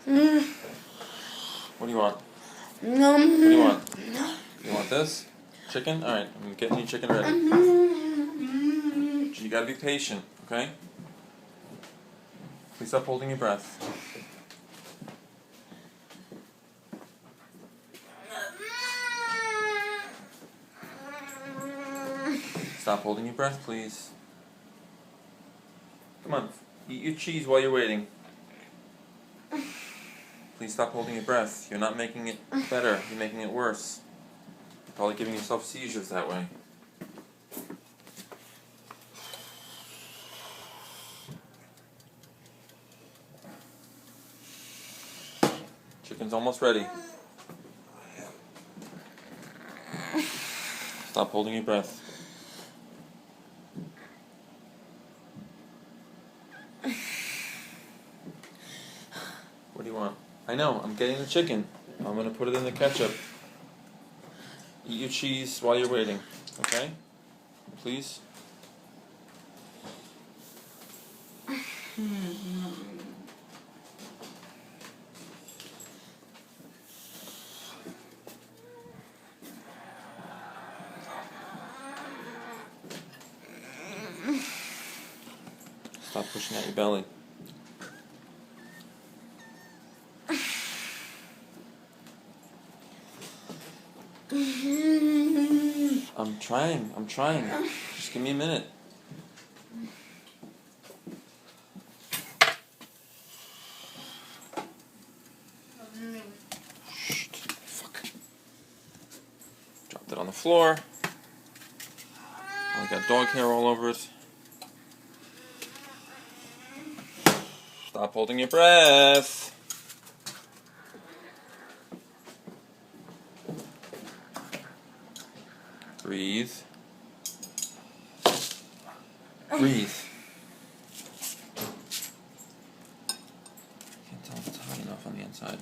What do you want? What do you want? You want this? Chicken? Alright, I'm getting you chicken ready. You gotta be patient, okay? Please stop holding your breath. Stop holding your breath, please. Come on, eat your cheese while you're waiting. Please stop holding your breath. You're not making it better, you're making it worse. You're probably giving yourself seizures that way. Chicken's almost ready. Stop holding your breath. What do you want? I know, I'm getting the chicken. I'm going to put it in the ketchup. Eat your cheese while you're waiting, okay? Please? Stop pushing out your belly. I'm trying. Just give me a minute. Shh, fuck. Dropped it on the floor. Only got dog hair all over it. Stop holding your breath. Breathe. Breathe. Can't tell if it's hot enough on the inside.